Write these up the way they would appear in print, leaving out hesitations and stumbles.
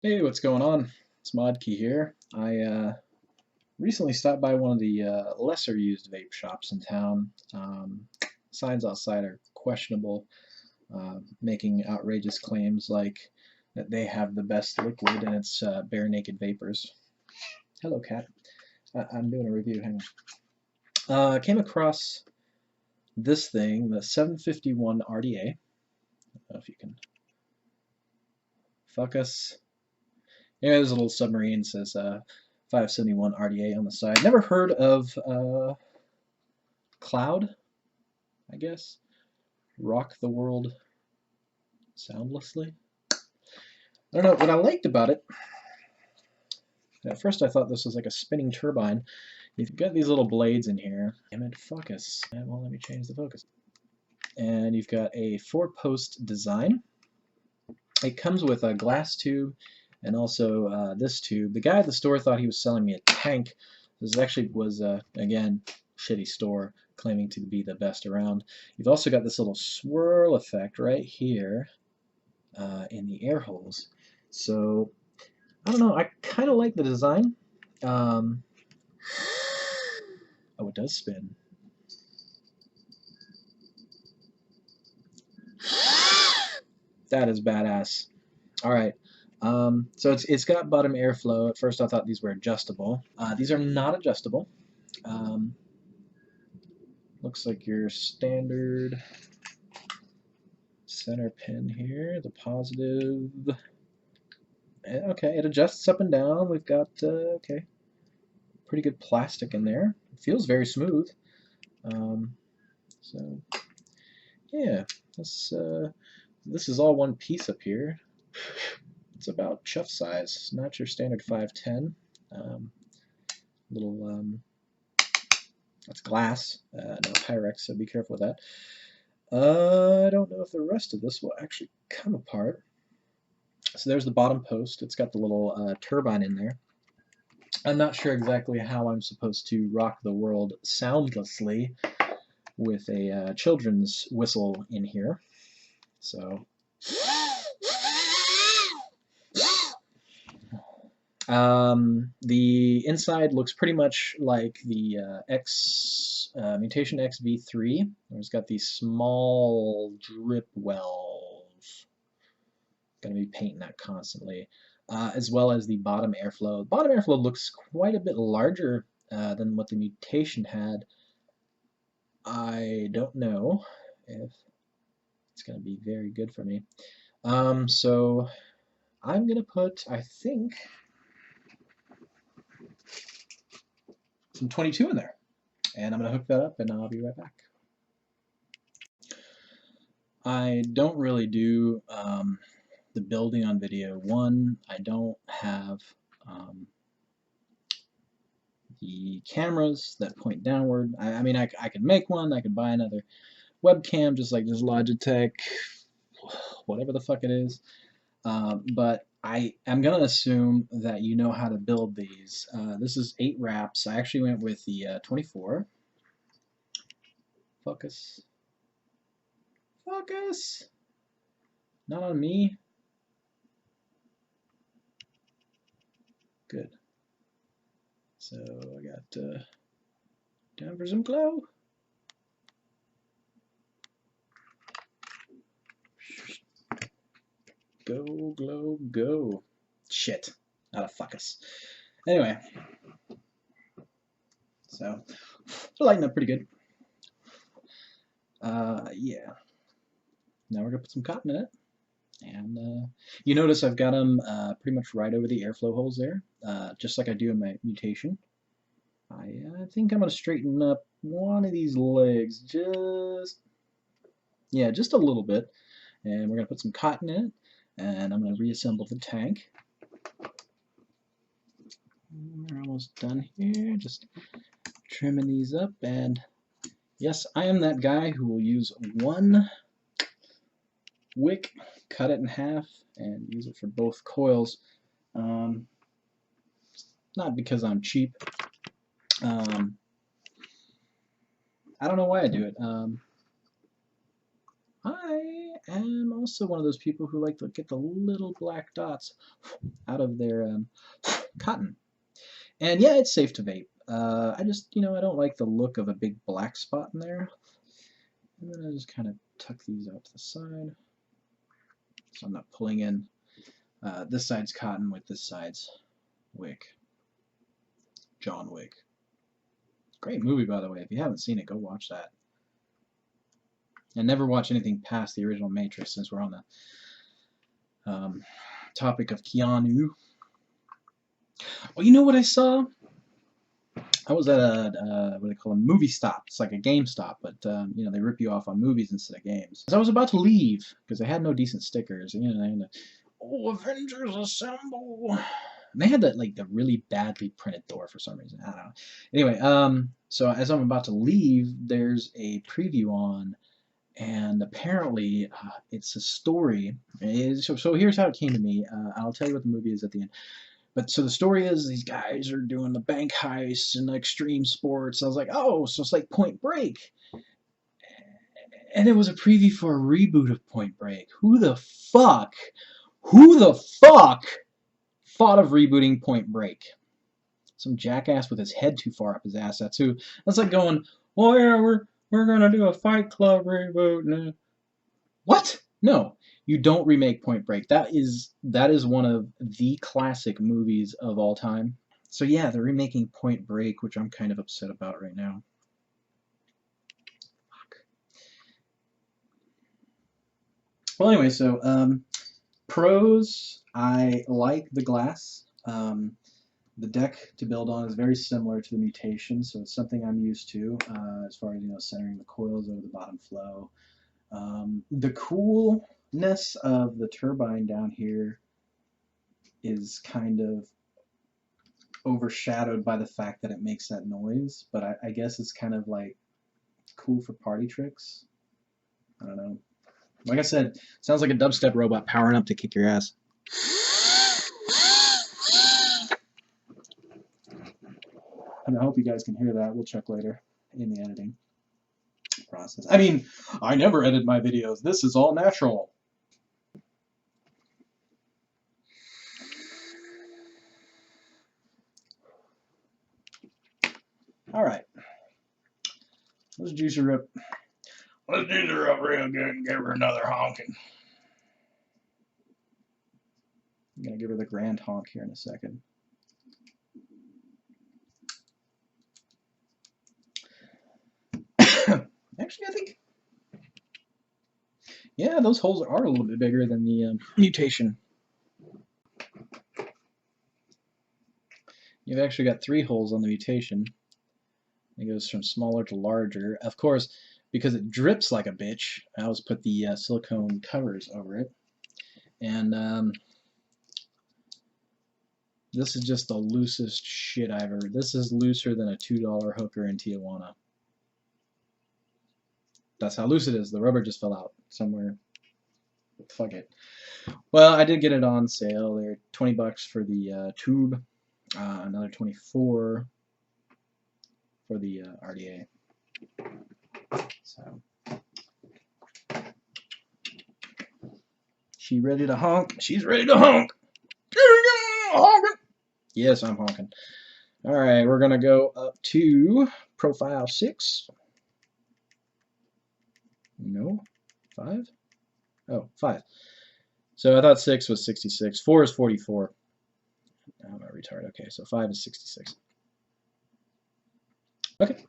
Hey, what's going on? It's Modki here. I recently stopped by one of the lesser used vape shops in town. Signs outside are questionable, making outrageous claims like that they have the best liquid and it's bare naked vapors. Hello, cat. I'm doing a review. Hang on. Came across this thing, the 751 RDA. I don't know if you can focus. Yeah, there's a little submarine. It says 571 RDA on the side. Never heard of Cloud, I guess. Rock the world soundlessly. I don't know. What I liked about it, at first I thought this was like a spinning turbine. You've got these little blades in here. Damn it, focus. It won't let me change the focus. And you've got a 4-post design. It comes with a glass tube and also this tube. The guy at the store thought he was selling me a tank. This actually was, again, shitty store claiming to be the best around. You've also got this little swirl effect right here in the air holes. So, I don't know, I kind of like the design. Oh, it does spin. That is badass. Alright, so it's got bottom airflow. At first I thought these were adjustable. These are not adjustable. Looks like your standard center pin here, the positive. Okay, it adjusts up and down. We've got, okay, pretty good plastic in there. It feels very smooth. So, yeah, this is all one piece up here. It's about chuff size, not your standard 510. Little, that's glass, no Pyrex, so be careful with that. I don't know if the rest of this will actually come apart. So there's the bottom post. It's got the little turbine in there. I'm not sure exactly how I'm supposed to rock the world soundlessly with a children's whistle in here. So the inside looks pretty much like the Mutation X V3. It's got these small drip wells. Going to be painting that constantly, as well as the bottom airflow. Bottom airflow looks quite a bit larger than what the Mutation had. I don't know if it's going to be very good for me. So I'm going to put, I think, some 22 in there. And I'm going to hook that up and I'll be right back. I don't really do the building on video. One, I don't have the cameras that point downward. I mean, I could make one. I could buy another webcam just like this Logitech, whatever the fuck it is. But I am going to assume that you know how to build these. This is 8 wraps. I actually went with the 24. Focus. Focus! Not on me. Good. So I got down for some glow. Go, glow, go. Shit. Not a focus. Anyway. So, they're lighting up pretty good. Yeah. Now we're going to put some cotton in it. And you notice I've got them pretty much right over the airflow holes there, just like I do in my Mutation. I think I'm going to straighten up one of these legs just a little bit. And we're going to put some cotton in it. And I'm going to reassemble the tank. We're almost done here. Just trimming these up. And yes, I am that guy who will use one wick, cut it in half, and use it for both coils. Not because I'm cheap. I don't know why I do it. I am also one of those people who like to get the little black dots out of their cotton. And yeah, it's safe to vape. I just, I don't like the look of a big black spot in there. And then I just kind of tuck these out to the side. So I'm not pulling in this side's cotton with this side's wick. John Wick. Great movie, by the way. If you haven't seen it, go watch that. And never watch anything past the original Matrix, since we're on the topic of Keanu. Oh, you know what I saw? I was at a what do they call them? Movie stop. It's like a GameStop, but they rip you off on movies instead of games. As I was about to leave, because they had no decent stickers, they had Avengers Assemble. And they had that the really badly printed door for some reason. I don't know. Anyway, so as I'm about to leave, there's a preview on, and apparently it's a story. So here's how it came to me. I'll tell you what the movie is at the end. But so the story is these guys are doing the bank heists and extreme sports. I was like, oh, so it's like Point Break. And it was a preview for a reboot of Point Break. Who the fuck thought of rebooting Point Break? Some jackass with his head too far up his ass. That's like going, well, yeah, we're gonna do a Fight Club reboot. What? No. You don't remake Point Break. That is one of the classic movies of all time. So yeah, they're remaking Point Break, which I'm kind of upset about right now. Fuck. Well, anyway, so pros, I like the glass. The deck to build on is very similar to the Mutation, so it's something I'm used to as far as centering the coils over the bottom flow. The coolness of the turbine down here is kind of overshadowed by the fact that it makes that noise, but I guess it's kind of like cool for party tricks. I don't know. Like I said, sounds like a dubstep robot powering up to kick your ass. And I hope you guys can hear that. We'll check later in the editing process. I mean, I never edit my videos. This is all natural. All right. Let's juice her up. Let's juice her up real good and give her another honking. I'm going to give her the grand honk here in a second. Actually, I think, yeah, those holes are a little bit bigger than the Mutation. You've actually got 3 holes on the Mutation. It goes from smaller to larger. Of course, because it drips like a bitch, I always put the silicone covers over it. And this is just the loosest shit I've ever... This is looser than a $2 hooker in Tijuana. That's how loose it is. The rubber just fell out somewhere. Fuck it. Well, I did get it on sale. They're $20 for the tube. Another $24 for the RDA. So she ready to honk? She's ready to honk. Yes, I'm honking. All right, we're gonna go up to profile 6. No, 5. Oh, 5. So I thought 6 was 66. 4 is 44. I'm a retard. Okay, so 5 is 66. Okay.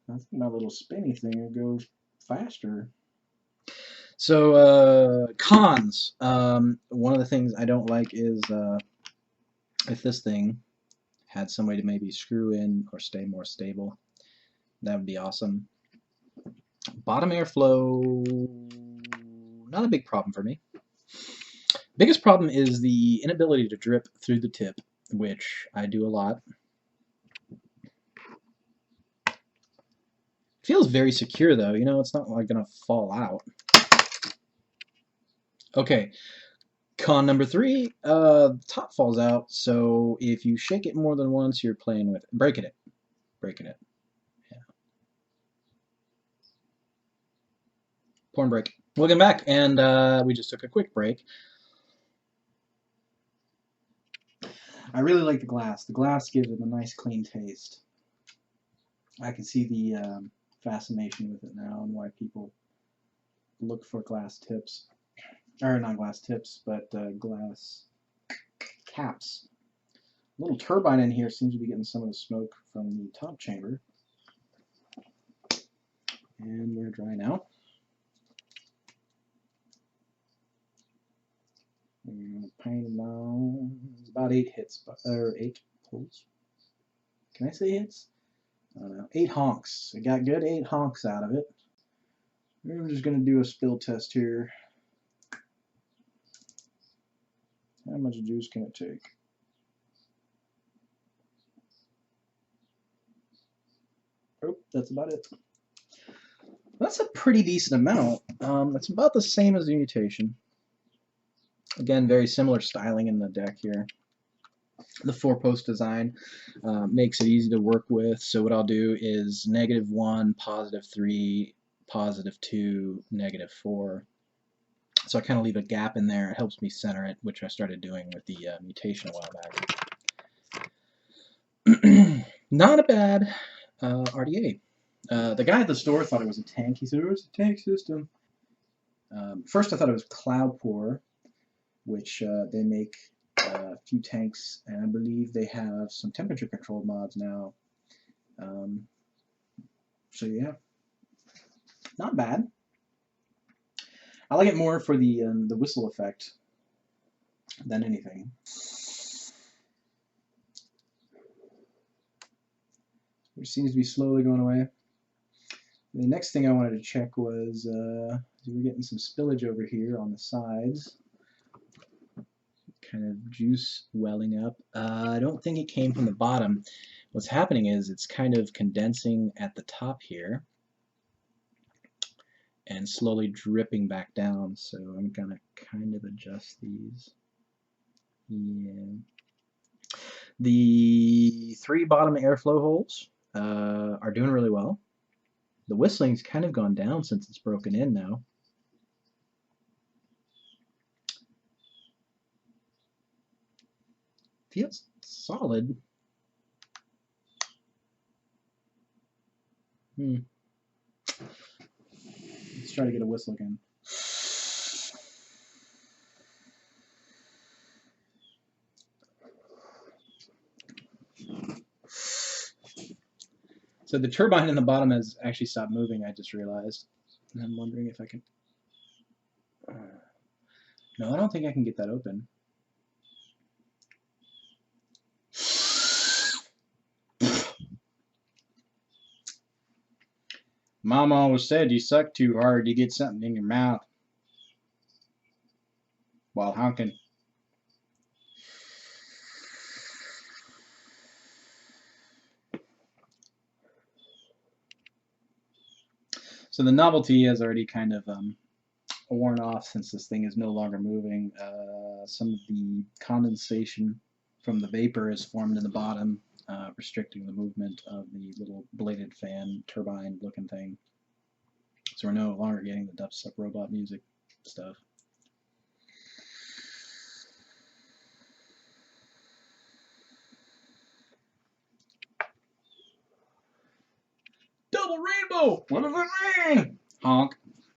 I think my little spinny thing will go faster. So, cons. One of the things I don't like is if this thing had some way to maybe screw in or stay more stable. That would be awesome. Bottom airflow, not a big problem for me. Biggest problem is the inability to drip through the tip which I do a lot. Feels very secure though, you know, it's not like gonna fall out. Okay, con number 3, top falls out, so if you shake it more than once, you're playing with it. Breaking it. Yeah. Porn break. Welcome back, and we just took a quick break. I really like the glass. The glass gives it a nice clean taste. I can see the fascination with it now and why people look for glass tips. Or not glass tips, but glass caps. A little turbine in here seems to be getting some of the smoke from the top chamber. And we're dry now. We're going to paint it on. It's about 8 hits, or 8 pulls. Can I say hits? I don't know. 8 honks. I got good 8 honks out of it. We're just going to do a spill test here. How much juice can it take? Oh, that's about it. That's a pretty decent amount. That's about the same as the mutation. Again, very similar styling in the deck here. The 4-post design makes it easy to work with. So what I'll do is -1, +3, +2, -4. So I kind of leave a gap in there. It helps me center it, which I started doing with the mutation a while back. Not a bad RDA. The guy at the store thought it was a tank. He said, "Oh, it's a tank system." First I thought it was Cloud Pour, which they make a few tanks, and I believe they have some temperature control mods now. So yeah, not bad. I like it more for the whistle effect than anything. Which seems to be slowly going away. The next thing I wanted to check was we're getting some spillage over here on the sides. Kind of juice welling up. I don't think it came from the bottom. What's happening is it's kind of condensing at the top here and slowly dripping back down. So I'm gonna kind of adjust these. Yeah. The 3 bottom airflow holes are doing really well. The whistling's kind of gone down since it's broken in now. Feels solid. Let's try to get a whistle again. So the turbine in the bottom has actually stopped moving, I just realized. And I'm wondering if I can... No, I don't think I can get that open. Mom always said you suck too hard to get something in your mouth while honking. So the novelty has already kind of worn off since this thing is no longer moving. Some of the condensation from the vapor is formed in the bottom, restricting the movement of the little bladed fan turbine looking thing. So we're no longer getting the dubstep robot music stuff. Double rainbow! What does it mean? Honk.